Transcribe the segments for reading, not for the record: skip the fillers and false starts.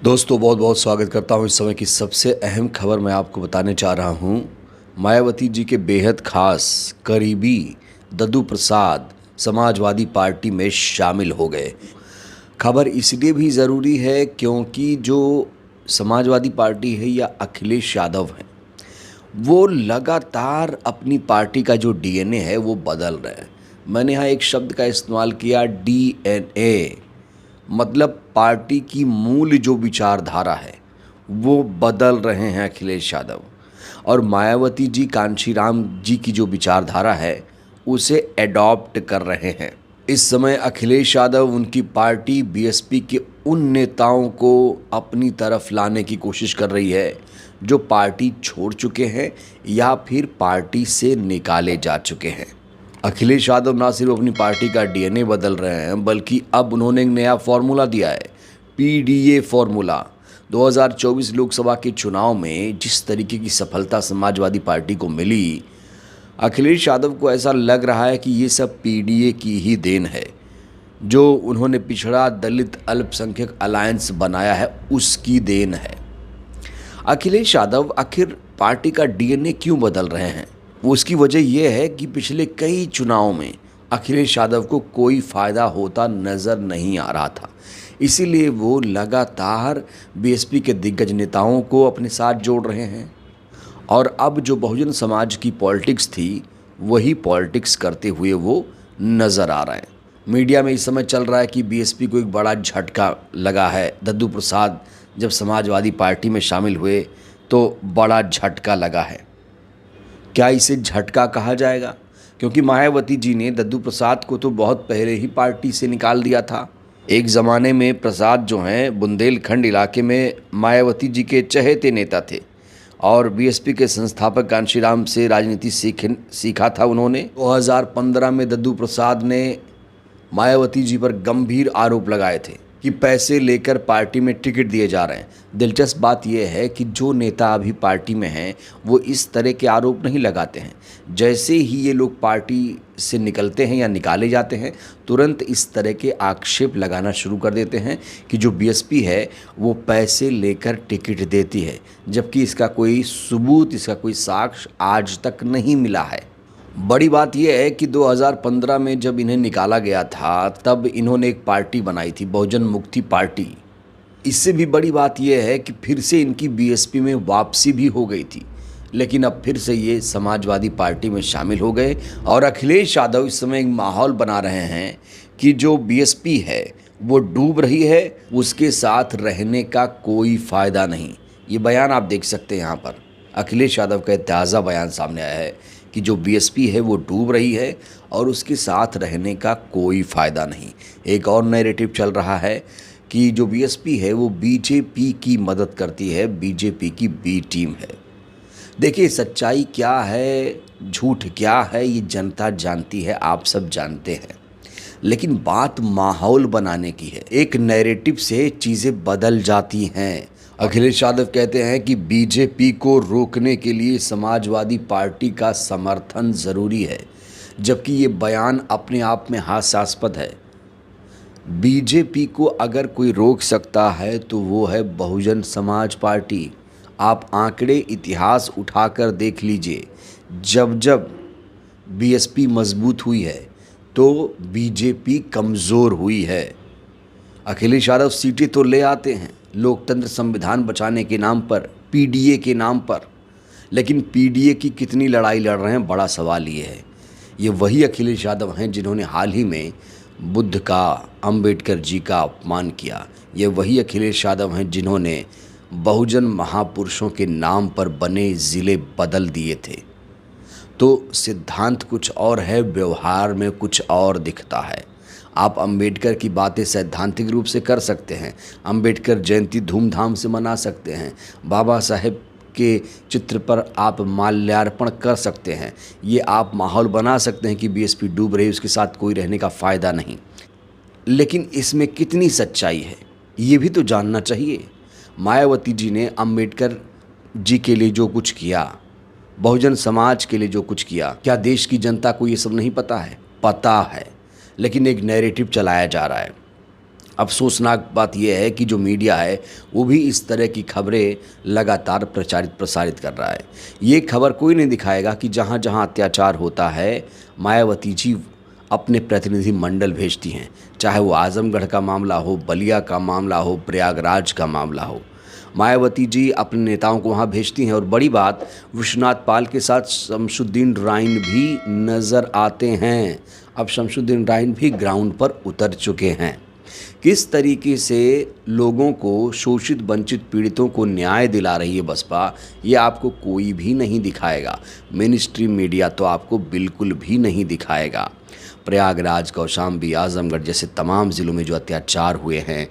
दोस्तों बहुत बहुत स्वागत करता हूं। इस समय की सबसे अहम खबर मैं आपको बताने चाह रहा हूं। मायावती जी के बेहद खास करीबी दद्दू प्रसाद समाजवादी पार्टी में शामिल हो गए। खबर इसलिए भी ज़रूरी है क्योंकि जो समाजवादी पार्टी है या अखिलेश यादव हैं, वो लगातार अपनी पार्टी का जो डीएनए है वो बदल रहे हैं। मैंने यहाँ एक शब्द का इस्तेमाल किया, डीएनए, मतलब पार्टी की मूल जो विचारधारा है वो बदल रहे हैं अखिलेश यादव। और मायावती जी कांशीराम जी की जो विचारधारा है उसे एडॉप्ट कर रहे हैं। इस समय अखिलेश यादव उनकी पार्टी बीएसपी के उन नेताओं को अपनी तरफ लाने की कोशिश कर रही है जो पार्टी छोड़ चुके हैं या फिर पार्टी से निकाले जा चुके हैं। अखिलेश यादव ना सिर्फ अपनी पार्टी का डीएनए बदल रहे हैं बल्कि अब उन्होंने एक नया फॉर्मूला दिया है, पीडीए फॉर्मूला। 2024 लोकसभा के चुनाव में जिस तरीके की सफलता समाजवादी पार्टी को मिली, अखिलेश यादव को ऐसा लग रहा है कि ये सब पीडीए की ही देन है। जो उन्होंने पिछड़ा दलित अल्पसंख्यक अलायंस बनाया है उसकी देन है। अखिलेश यादव आखिर पार्टी का डीएनए क्यों बदल रहे हैं? वो उसकी वजह यह है कि पिछले कई चुनावों में अखिलेश यादव को कोई फ़ायदा होता नज़र नहीं आ रहा था। इसीलिए वो लगातार बीएसपी के दिग्गज नेताओं को अपने साथ जोड़ रहे हैं और अब जो बहुजन समाज की पॉलिटिक्स थी वही पॉलिटिक्स करते हुए वो नज़र आ रहे हैं। मीडिया में इस समय चल रहा है कि बीएसपी को एक बड़ा झटका लगा है। दद्दू प्रसाद जब समाजवादी पार्टी में शामिल हुए तो बड़ा झटका लगा है। क्या इसे झटका कहा जाएगा? क्योंकि मायावती जी ने दद्दू प्रसाद को तो बहुत पहले ही पार्टी से निकाल दिया था। एक ज़माने में प्रसाद जो हैं बुंदेलखंड इलाके में मायावती जी के चहेते नेता थे और बीएसपी के संस्थापक कांशीराम से राजनीति सीखा था उन्होंने। 2015 में दद्दू प्रसाद ने मायावती जी पर गंभीर आरोप लगाए थे कि पैसे लेकर पार्टी में टिकट दिए जा रहे हैं। दिलचस्प बात यह है कि जो नेता अभी पार्टी में हैं वो इस तरह के आरोप नहीं लगाते हैं। जैसे ही ये लोग पार्टी से निकलते हैं या निकाले जाते हैं, तुरंत इस तरह के आक्षेप लगाना शुरू कर देते हैं कि जो बीएसपी है वो पैसे लेकर टिकट देती है, जबकि इसका कोई सबूत, इसका कोई साक्ष्य आज तक नहीं मिला है। बड़ी बात यह है कि 2015 में जब इन्हें निकाला गया था तब इन्होंने एक पार्टी बनाई थी, बहुजन मुक्ति पार्टी। इससे भी बड़ी बात यह है कि फिर से इनकी बीएसपी में वापसी भी हो गई थी, लेकिन अब फिर से ये समाजवादी पार्टी में शामिल हो गए और अखिलेश यादव इस समय एक माहौल बना रहे हैं कि जो बीएसपी है वो डूब रही है, उसके साथ रहने का कोई फ़ायदा नहीं। ये बयान आप देख सकते हैं यहाँ पर। अखिलेश यादव का ताज़ा बयान सामने आया है कि जो बीएसपी है वो डूब रही है और उसके साथ रहने का कोई फ़ायदा नहीं। एक और नैरेटिव चल रहा है कि जो बीएसपी है वो बीजेपी की मदद करती है, बीजेपी की बी टीम है। देखिए, सच्चाई क्या है, झूठ क्या है, ये जनता जानती है, आप सब जानते हैं। लेकिन बात माहौल बनाने की है। एक नैरेटिव से चीज़ें बदल जाती हैं। अखिलेश यादव कहते हैं कि बीजेपी को रोकने के लिए समाजवादी पार्टी का समर्थन ज़रूरी है, जबकि ये बयान अपने आप में हास्यास्पद है। बीजेपी को अगर कोई रोक सकता है तो वो है बहुजन समाज पार्टी। आप आंकड़े, इतिहास उठाकर देख लीजिए। जब जब बीएसपी मजबूत हुई है तो बीजेपी कमज़ोर हुई है। अखिलेश यादव सीटें तो ले आते हैं लोकतंत्र संविधान बचाने के नाम पर, पीडीए के नाम पर, लेकिन पीडीए की कितनी लड़ाई लड़ रहे हैं, बड़ा सवाल ये है। ये वही अखिलेश यादव हैं जिन्होंने हाल ही में बुद्ध का, अंबेडकर जी का अपमान किया। ये वही अखिलेश यादव हैं जिन्होंने बहुजन महापुरुषों के नाम पर बने ज़िले बदल दिए थे। तो सिद्धांत कुछ और है, व्यवहार में कुछ और दिखता है। आप अंबेडकर की बातें सैद्धांतिक रूप से कर सकते हैं, अंबेडकर जयंती धूमधाम से मना सकते हैं, बाबा साहेब के चित्र पर आप माल्यार्पण कर सकते हैं, ये आप माहौल बना सकते हैं कि बीएसपी डूब रही, उसके साथ कोई रहने का फ़ायदा नहीं। लेकिन इसमें कितनी सच्चाई है ये भी तो जानना चाहिए। मायावती जी ने अंबेडकर जी के लिए जो कुछ किया, बहुजन समाज के लिए जो कुछ किया, क्या देश की जनता को ये सब नहीं पता है? पता है, लेकिन एक नैरेटिव चलाया जा रहा है। अफसोसनाक बात यह है कि जो मीडिया है वो भी इस तरह की खबरें लगातार प्रसारित कर रहा है। ये खबर कोई नहीं दिखाएगा कि जहाँ जहाँ अत्याचार होता है मायावती जी अपने प्रतिनिधि मंडल भेजती हैं, चाहे वो आजमगढ़ का मामला हो, बलिया का मामला हो, प्रयागराज का मामला हो। मायावती जी अपने नेताओं को वहाँ भेजती हैं और बड़ी बात विश्वनाथ पाल के साथ शमसुद्दीन राइन भी नज़र आते हैं। अब शमसुद्दीन राइन भी ग्राउंड पर उतर चुके हैं। किस तरीके से लोगों को, शोषित वंचित पीड़ितों को न्याय दिला रही है बसपा, ये आपको कोई भी नहीं दिखाएगा। मेन स्ट्रीम मीडिया तो आपको बिल्कुल भी नहीं दिखाएगा। प्रयागराज, कौशाम्बी, आजमगढ़ जैसे तमाम ज़िलों में जो अत्याचार हुए हैं,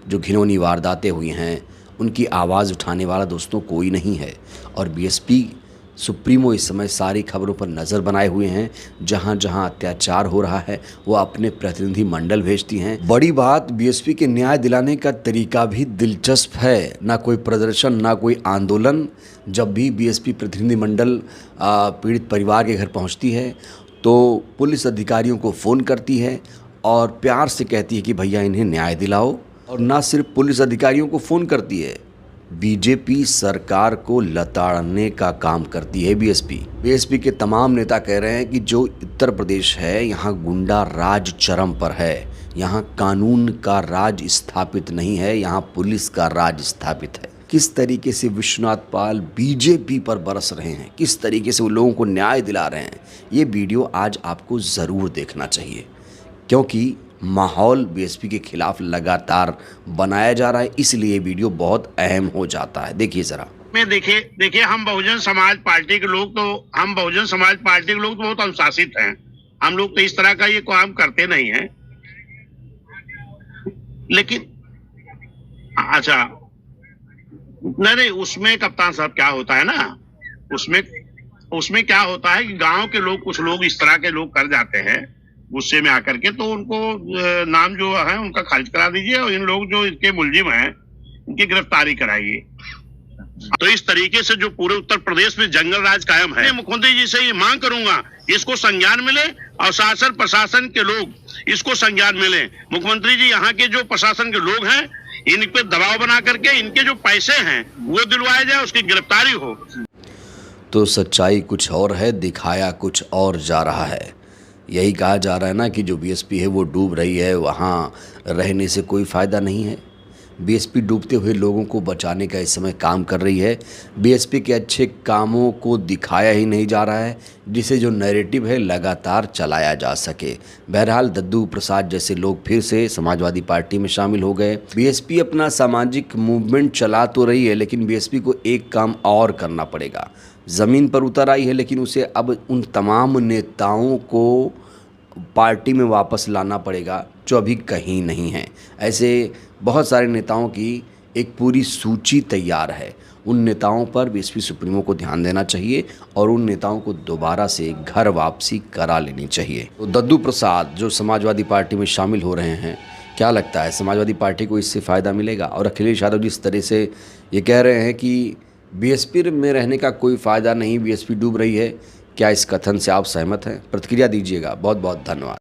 जो घिनौनी वारदातें हुई हैं, उनकी आवाज़ उठाने वाला दोस्तों कोई नहीं है। और बीएसपी सुप्रीमो इस समय सारी खबरों पर नज़र बनाए हुए हैं। जहां जहां अत्याचार हो रहा है वो अपने प्रतिनिधि मंडल भेजती हैं। बड़ी बात, बीएसपी के न्याय दिलाने का तरीका भी दिलचस्प है। ना कोई प्रदर्शन, ना कोई आंदोलन। जब भी बीएसपी प्रतिनिधि मंडल पीड़ित परिवार के घर पहुंचती है तो पुलिस अधिकारियों को फ़ोन करती है और प्यार से कहती है कि भैया इन्हें न्याय दिलाओ। और ना सिर्फ पुलिस अधिकारियों को फ़ोन करती है, बीजेपी सरकार को लताड़ने का काम करती है बीएसपी के तमाम नेता कह रहे हैं कि जो उत्तर प्रदेश है यहाँ गुंडा राज चरम पर है। यहाँ कानून का राज स्थापित नहीं है, यहाँ पुलिस का राज स्थापित है। किस तरीके से विश्वनाथ पाल बीजेपी पर बरस रहे हैं, किस तरीके से वो लोगों को न्याय दिला रहे हैं, ये वीडियो आज आपको ज़रूर देखना चाहिए, क्योंकि माहौल बीएसपी के खिलाफ लगातार बनाया जा रहा है। इसलिए वीडियो बहुत अहम हो जाता है। देखिए ज़रा। में देखिए हम बहुजन समाज पार्टी के लोग तो बहुत अनुशासित हैं। हम लोग तो इस तरह का ये काम करते नहीं हैं। लेकिन अच्छा, नहीं, उसमें कप्तान साहब क्या होता है ना, उसमें क्या होता है कि गांव के लोग, कुछ लोग इस तरह के लोग कर जाते हैं गुस्से में आकर के, तो उनको नाम जो है उनका खारिज करा दीजिए और इन लोग जो इनके मुलजिम हैं इनकी गिरफ्तारी कराइए। तो इस तरीके से जो पूरे उत्तर प्रदेश में जंगल राज कायम है, मुख्यमंत्री जी से ये मांग करूंगा इसको संज्ञान मिले और शासन प्रशासन के लोग इसको संज्ञान मिले। मुख्यमंत्री जी, यहाँ के जो प्रशासन के लोग हैं इन पे दबाव बना करके इनके जो पैसे हैं वो दिलवाए जाए, उसकी गिरफ्तारी हो। तो सच्चाई कुछ और है, दिखाया कुछ और जा रहा है। यही कहा जा रहा है ना कि जो बीएसपी है वो डूब रही है, वहाँ रहने से कोई फ़ायदा नहीं है। बीएसपी डूबते हुए लोगों को बचाने का इस समय काम कर रही है। बीएसपी के अच्छे कामों को दिखाया ही नहीं जा रहा है, जिसे जो नैरेटिव है लगातार चलाया जा सके। बहरहाल दद्दू प्रसाद जैसे लोग फिर से समाजवादी पार्टी में शामिल हो गए। बीएसपी अपना सामाजिक मूवमेंट चला तो रही है, लेकिन बीएसपी को एक काम और करना पड़ेगा। ज़मीन पर उतर आई है, लेकिन उसे अब उन तमाम नेताओं को पार्टी में वापस लाना पड़ेगा जो अभी कहीं नहीं हैं। ऐसे बहुत सारे नेताओं की एक पूरी सूची तैयार है। उन नेताओं पर बीएसपी सुप्रीमो को ध्यान देना चाहिए और उन नेताओं को दोबारा से घर वापसी करा लेनी चाहिए। तो दद्दू प्रसाद जो समाजवादी पार्टी में शामिल हो रहे हैं, क्या लगता है समाजवादी पार्टी को इससे फ़ायदा मिलेगा? और अखिलेश यादव जिस तरह से ये कह रहे हैं कि बीएसपी में रहने का कोई फ़ायदा नहीं, बीएसपी डूब रही है, क्या इस कथन से आप सहमत हैं? प्रतिक्रिया दीजिएगा। बहुत बहुत धन्यवाद।